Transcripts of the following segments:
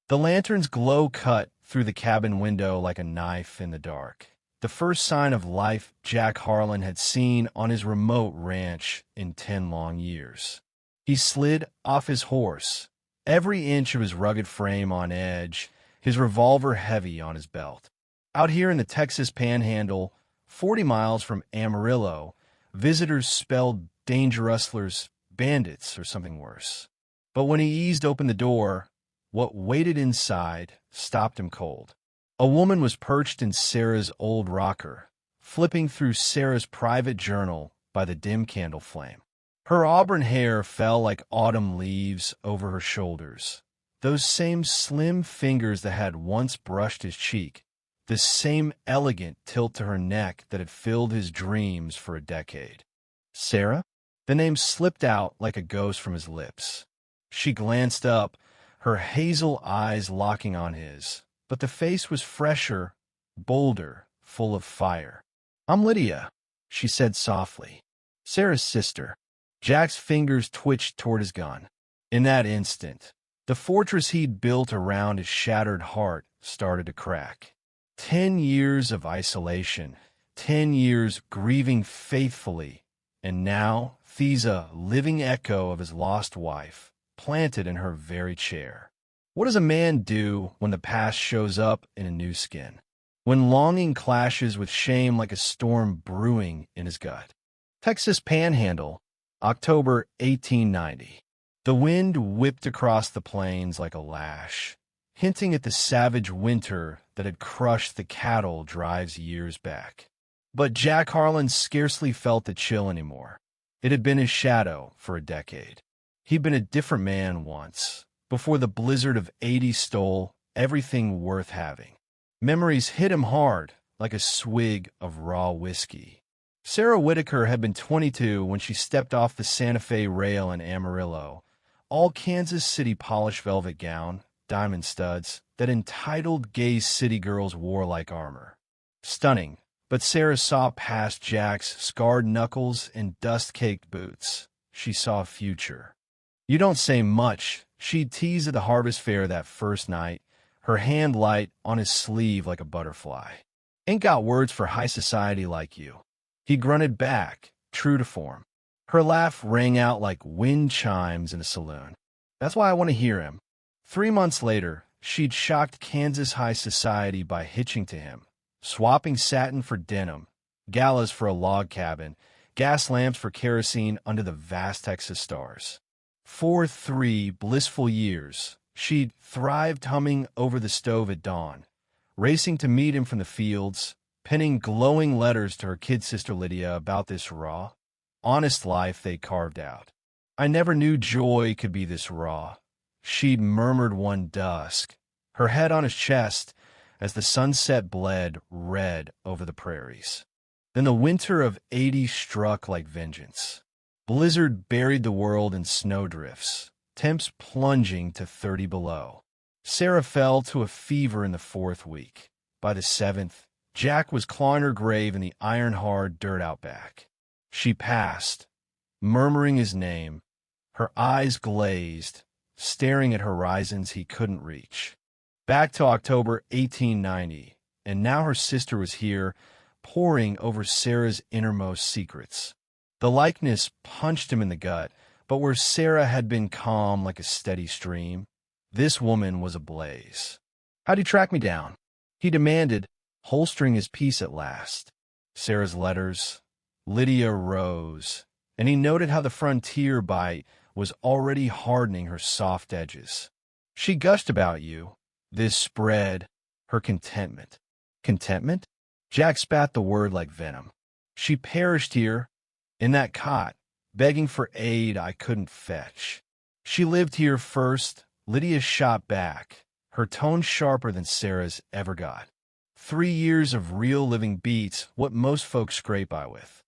The lantern's glow cut through the cabin window like a knife in the dark. The first sign of life Jack Harlan had seen on his remote ranch in 10 long years. He slid off his horse, every inch of his rugged frame on edge, his revolver heavy on his belt. Out here in the Texas Panhandle, 40 miles from Amarillo, visitors spelled danger rustlers bandits or something worse. But when he eased open the door, what waited inside stopped him cold. A woman was perched in Sarah's old rocker, flipping through Sarah's private journal by the dim candle flame. Her auburn hair fell like autumn leaves over her shoulders. Those same slim fingers that had once brushed his cheek, the same elegant tilt to her neck that had filled his dreams for a decade. Sarah? The name slipped out like a ghost from his lips. She glanced up, her hazel eyes locking on his, but the face was fresher, bolder, full of fire. "I'm Lydia," she said softly. "Sarah's sister." Jack's fingers twitched toward his gun. In that instant, the fortress he'd built around his shattered heart started to crack. 10 years of isolation, 10 years grieving faithfully, and now Thesa, living echo of his lost wife, planted in her very chair. What does a man do when the past shows up in a new skin? When longing clashes with shame like a storm brewing in his gut? Texas Panhandle, October 1890. The wind whipped across the plains like a lash, hinting at the savage winter that had crushed the cattle drives years back. But Jack Harlan scarcely felt the chill anymore. It had been his shadow for a decade. He'd been a different man once, before the blizzard of '80 stole everything worth having. Memories hit him hard, like a swig of raw whiskey. Sarah Whitaker had been 22 when she stepped off the Santa Fe rail in Amarillo, all Kansas City polished velvet gown, diamond studs, that entitled gay city girls wore like armor. Stunning, but Sarah saw past Jack's scarred knuckles and dust-caked boots. She saw a future. "You don't say much," she'd tease at the harvest fair that first night, her hand light on his sleeve like a butterfly. "Ain't got words for high society like you." He grunted back, true to form. Her laugh rang out like wind chimes in a saloon. "That's why I want to hear him." 3 months later, she'd shocked Kansas high society by hitching to him, swapping satin for denim, galas for a log cabin, gas lamps for kerosene under the vast Texas stars. For 3 blissful years, she'd thrived humming over the stove at dawn, racing to meet him from the fields, penning glowing letters to her kid sister Lydia about this raw, honest life they carved out. "I never knew joy could be this raw," she'd murmured one dusk, her head on his chest as the sunset bled red over the prairies. Then the winter of '80 struck like vengeance. Blizzard buried the world in snowdrifts, temps plunging to 30 below. Sarah fell to a fever in the 4th week. By the 7th, Jack was clawing her grave in the iron-hard dirt outback. She passed, murmuring his name, her eyes glazed, staring at horizons he couldn't reach. Back to October 1890, and now her sister was here, poring over Sarah's innermost secrets. The likeness punched him in the gut, but where Sarah had been calm like a steady stream, this woman was ablaze. "How'd you track me down?" he demanded, holstering his piece at last. Sarah's letters. Lydia rose, and he noted how the frontier bite was already hardening her soft edges. "She gushed about you." This spread her contentment. Contentment? Jack spat the word like venom. "She perished here, in that cot, begging for aid I couldn't fetch. She lived here first." Lydia shot back, her tone sharper than Sarah's ever got. 3 years of real living beats what most folks scrape by with.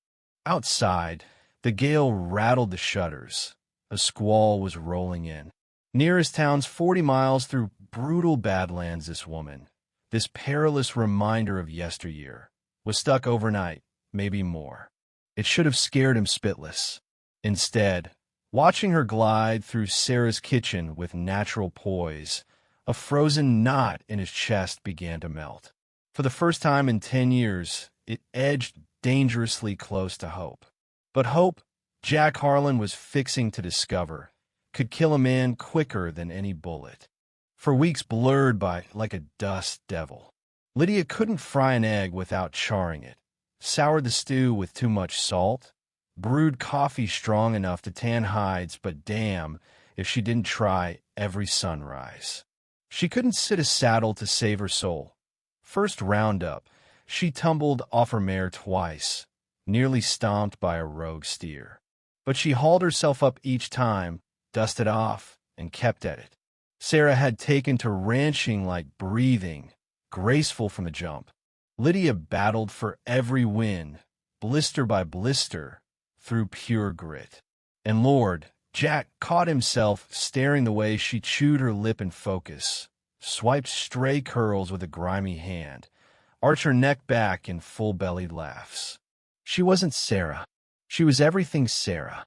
Outside, the gale rattled the shutters. A squall was rolling in. Nearest town's 40 miles through brutal badlands. This woman, this perilous reminder of yesteryear, was stuck overnight, maybe more. It should have scared him spitless. Instead, watching her glide through Sarah's kitchen with natural poise, A frozen knot in his chest began to melt. For the first time in 10 years, it edged dangerously close to hope. But hope, Jack Harlan was fixing to discover, could kill a man quicker than any bullet. For weeks blurred by like a dust devil. Lydia couldn't fry an egg without charring it, soured the stew with too much salt, brewed coffee strong enough to tan hides, but damn if she didn't try every sunrise. She couldn't sit a saddle to save her soul. First roundup, she tumbled off her mare twice, nearly stomped by a rogue steer. But she hauled herself up each time, dusted off, and kept at it. Sarah had taken to ranching like breathing, graceful from the jump. Lydia battled for every win, blister by blister, through pure grit. And Lord, Jack caught himself staring the way she chewed her lip in focus, swiped stray curls with a grimy hand, arched her neck back in full-bellied laughs. She wasn't Sarah. She was everything Sarah.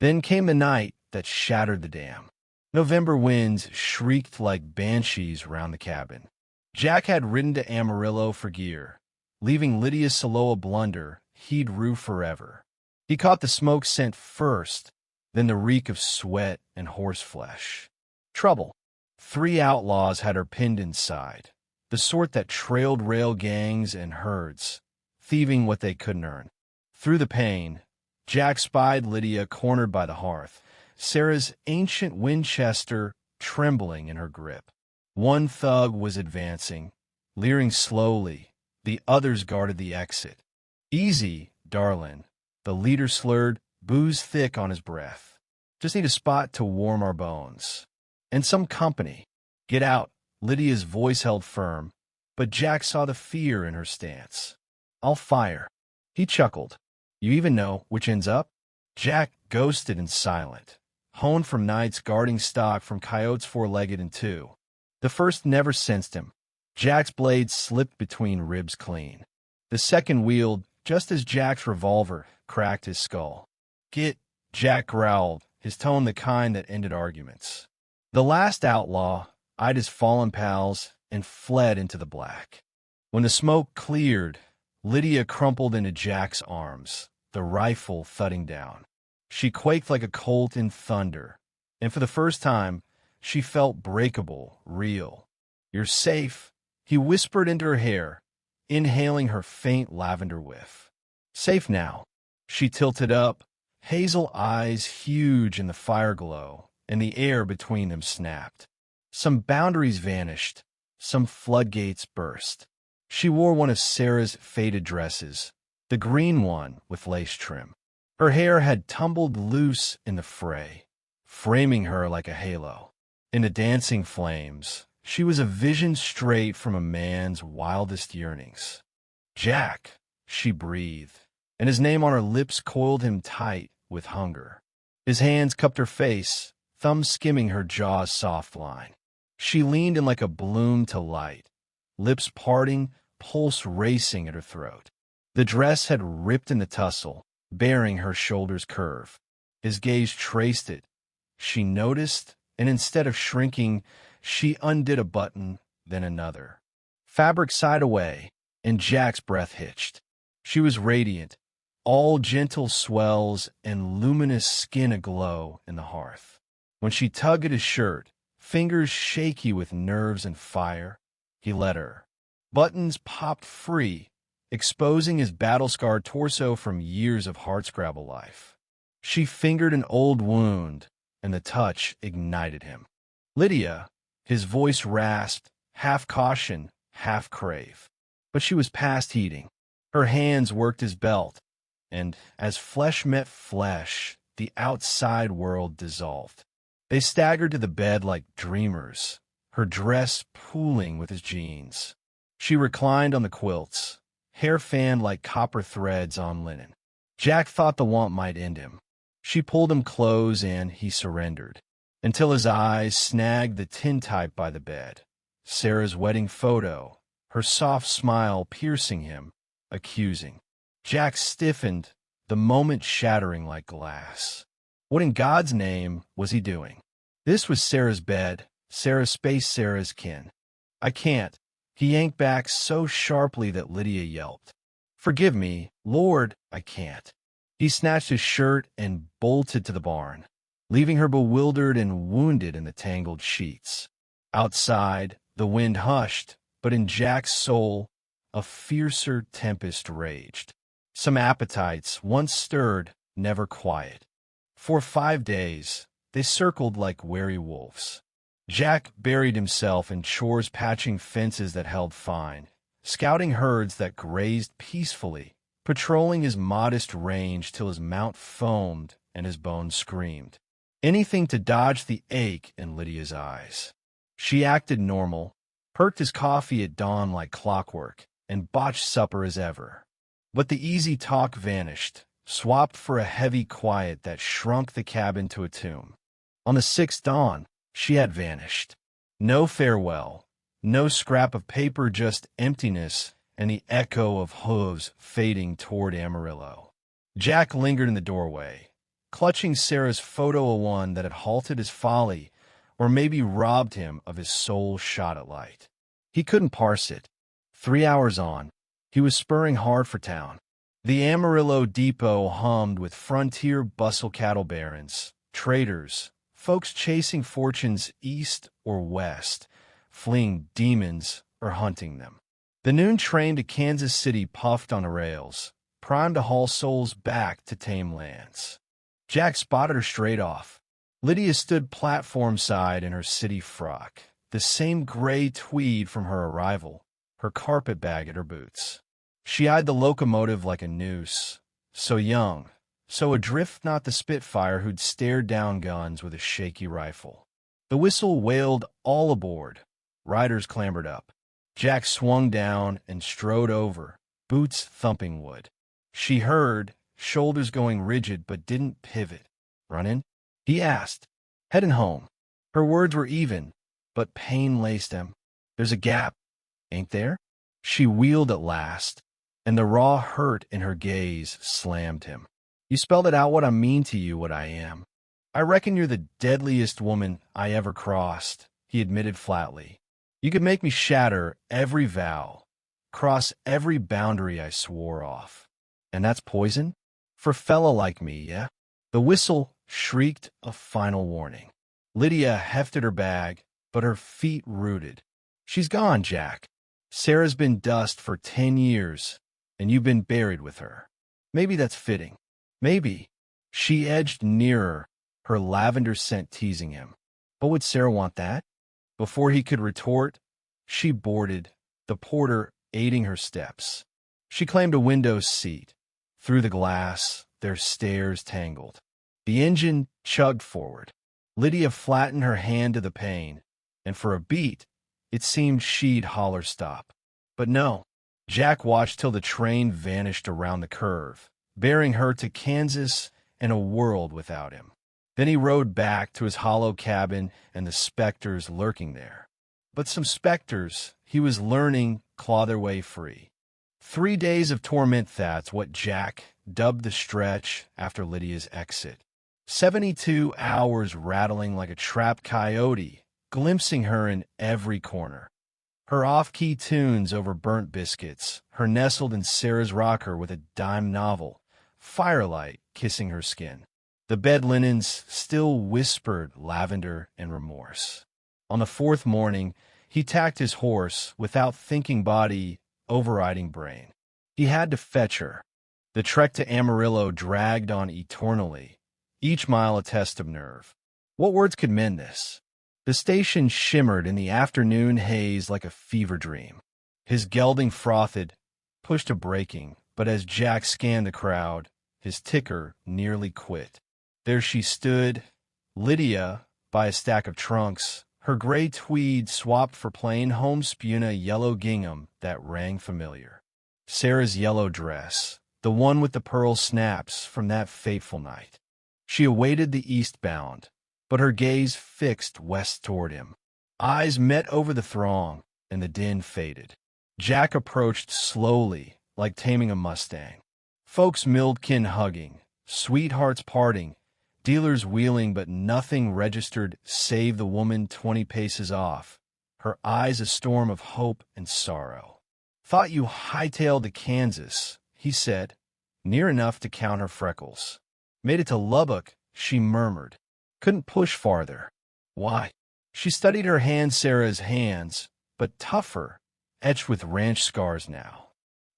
Then came the night that shattered the dam. November winds shrieked like banshees round the cabin. Jack had ridden to Amarillo for gear, leaving Lydia's Saloa blunder he'd rue forever. He caught the smoke scent first, then the reek of sweat and horseflesh. Trouble. 3 outlaws had her pinned inside, the sort that trailed rail gangs and herds, thieving what they couldn't earn. Through the pain, Jack spied Lydia cornered by the hearth, Sarah's ancient Winchester trembling in her grip. One thug was advancing, leering slowly. The others guarded the exit. "Easy, darlin'," the leader slurred, booze thick on his breath. "Just need a spot to warm our bones. And some company." "Get out," Lydia's voice held firm, but Jack saw the fear in her stance. "I'll fire." He chuckled. "You even know which end's up?" Jack ghosted and silent, honed from nights guarding stock from coyotes 4-legged and 2. The first never sensed him. Jack's blade slipped between ribs clean. The second wheeled just as Jack's revolver cracked his skull. "Get," Jack growled, his tone the kind that ended arguments. The last outlaw eyed his fallen pals and fled into the black. When the smoke cleared, Lydia crumpled into Jack's arms, the rifle thudding down. She quaked like a colt in thunder, and for the first time, she felt breakable, real. "You're safe," he whispered into her hair, inhaling her faint lavender whiff. "Safe now." She tilted up, hazel eyes huge in the fire glow, and the air between them snapped. Some boundaries vanished, some floodgates burst. She wore one of Sarah's faded dresses, the green one with lace trim. Her hair had tumbled loose in the fray, framing her like a halo. In the dancing flames, she was a vision straight from a man's wildest yearnings. "Jack," she breathed, and his name on her lips coiled him tight with hunger. His hands cupped her face, thumbs skimming her jaw's soft line. She leaned in like a bloom to light, lips parting, pulse racing at her throat. The dress had ripped in the tussle, bearing her shoulders' curve. His gaze traced it. She noticed, and instead of shrinking, she undid a button, then another. Fabric sighed away, and Jack's breath hitched. She was radiant, all gentle swells and luminous skin aglow in the hearth. When she tugged at his shirt, fingers shaky with nerves and fire, he let her. Buttons popped free, exposing his battle-scarred torso from years of hardscrabble life. She fingered an old wound, and the touch ignited him. "Lydia," his voice rasped, half caution, half crave. But she was past heeding. Her hands worked his belt, and as flesh met flesh, the outside world dissolved. They staggered to the bed like dreamers, her dress pooling with his jeans. She reclined on the quilts, hair fanned like copper threads on linen. Jack thought the want might end him. She pulled him close and he surrendered, until his eyes snagged the tintype by the bed. Sarah's wedding photo, her soft smile piercing him, accusing. Jack stiffened, the moment shattering like glass. What in God's name was he doing? This was Sarah's bed, Sarah spaced Sarah's kin. I can't. He yanked back so sharply that Lydia yelped. Forgive me, Lord, I can't. He snatched his shirt and bolted to the barn, leaving her bewildered and wounded in the tangled sheets. Outside, the wind hushed, but in Jack's soul, a fiercer tempest raged. Some appetites, once stirred, never quiet. For 5 days, they circled like wary wolves. Jack buried himself in chores, patching fences that held fine, scouting herds that grazed peacefully, patrolling his modest range till his mount foamed and his bones screamed. Anything to dodge the ache in Lydia's eyes. She acted normal, perked his coffee at dawn like clockwork, and botched supper as ever. But the easy talk vanished, swapped for a heavy quiet that shrunk the cabin to a tomb. On the 6th dawn, she had vanished. No farewell, no scrap of paper, just emptiness and the echo of hooves fading toward Amarillo. Jack lingered in the doorway, clutching Sarah's photo of one that had halted his folly or maybe robbed him of his soul shot at light. He couldn't parse it. 3 hours on, he was spurring hard for town. The Amarillo depot hummed with frontier bustle, cattle barons, traders, folks chasing fortunes east or west, fleeing demons or hunting them. The noon train to Kansas City puffed on the rails, primed to haul souls back to tame lands. Jack spotted her straight off. Lydia stood platform side in her city frock, the same gray tweed from her arrival, her carpet bag at her boots. She eyed the locomotive like a noose, so young, so adrift, not the Spitfire who'd stared down guns with a shaky rifle. The whistle wailed, all aboard. Riders clambered up. Jack swung down and strode over, boots thumping wood. She heard, shoulders going rigid, but didn't pivot. Runnin'? He asked. Headin' home. Her words were even, but pain laced them. There's a gap, ain't there? She wheeled at last, and the raw hurt in her gaze slammed him. You spelled it out, what I mean to you, what I am. I reckon you're the deadliest woman I ever crossed, he admitted flatly. You could make me shatter every vow, cross every boundary I swore off. And that's poison? For a fella like me, yeah? The whistle shrieked a final warning. Lydia hefted her bag, but her feet rooted. She's gone, Jack. Sarah's been dust for 10 years, and you've been buried with her. Maybe that's fitting. Maybe. She edged nearer, her lavender scent teasing him. But would Sarah want that? Before he could retort, she boarded, the porter aiding her steps. She claimed a window seat. Through the glass, their stares tangled. The engine chugged forward. Lydia flattened her hand to the pane, and for a beat, it seemed she'd holler stop. But no. Jack watched till the train vanished around the curve, bearing her to Kansas and a world without him. Then he rode back to his hollow cabin and the specters lurking there. But some specters, he was learning, claw their way free. 3 days of torment, that's what Jack dubbed the stretch after Lydia's exit. 72 hours rattling like a trapped coyote, glimpsing her in every corner. Her off-key tunes over burnt biscuits, her nestled in Sarah's rocker with a dime novel, firelight kissing her skin. The bed linens still whispered lavender and remorse. On the 4th morning, he tacked his horse, without thinking body, overriding brain. He had to fetch her. The trek to Amarillo dragged on eternally, each mile a test of nerve. What words could mend this? The station shimmered in the afternoon haze like a fever dream. His gelding frothed, pushed to breaking, but as Jack scanned the crowd, his ticker nearly quit. There she stood, Lydia, by a stack of trunks, her gray tweed swapped for plain homespun yellow gingham that rang familiar. Sarah's yellow dress, the one with the pearl snaps from that fateful night. She awaited the eastbound, but her gaze fixed west toward him. Eyes met over the throng, and the din faded. Jack approached slowly, like taming a Mustang. Folks milled kin hugging, sweethearts parting, Dealers wheeling, but nothing registered save the woman 20 paces off, her eyes a storm of hope and sorrow. "Thought you hightailed to Kansas," he said, near enough to count her freckles. "Made it to Lubbock," she murmured. "Couldn't push farther." "Why?" She studied her hand, Sarah's hands, but tougher, etched with ranch scars now.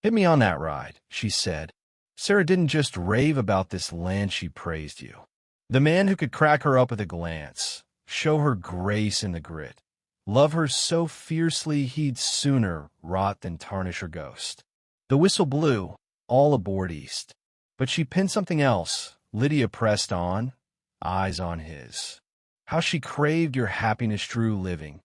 "Hit me on that ride," she said. Sarah didn't just rave about this land, she praised you. The man who could crack her up with a glance, show her grace in the grit, love her so fiercely he'd sooner rot than tarnish her ghost. The whistle blew, all aboard East. But she pinned something else. Lydia pressed on, eyes on his. How she craved your happiness, true living,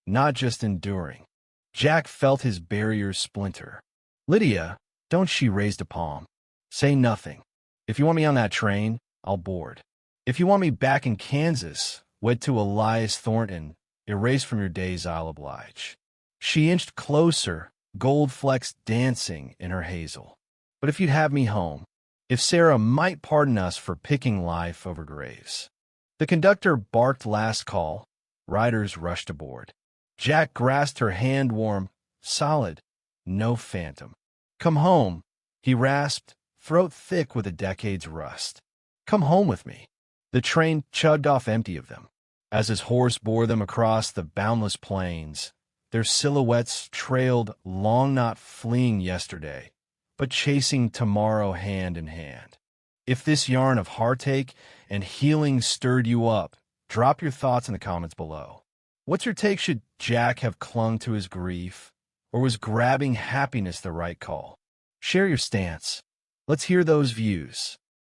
not just enduring. Jack felt his barriers splinter. "Lydia," don't, she raised a palm. "Say nothing. If you want me on that train, I'll board. If you want me back in Kansas, wed to Elias Thornton, erased from your days, I'll oblige." She inched closer, gold flecks dancing in her hazel. "But if you'd have me home, if Sarah might pardon us for picking life over graves." The conductor barked last call. Riders rushed aboard. Jack grasped her hand warm, solid, no phantom. "Come home," he rasped, throat thick with a decade's rust. "Come home with me." The train chugged off empty of them. As his horse bore them across the boundless plains, their silhouettes trailed long, not fleeing yesterday, but chasing tomorrow hand in hand. If this yarn of heartache and healing stirred you up, drop your thoughts in the comments below. What's your take? Should Jack have clung to his grief, or was grabbing happiness the right call? Share your stance. Let's hear those views.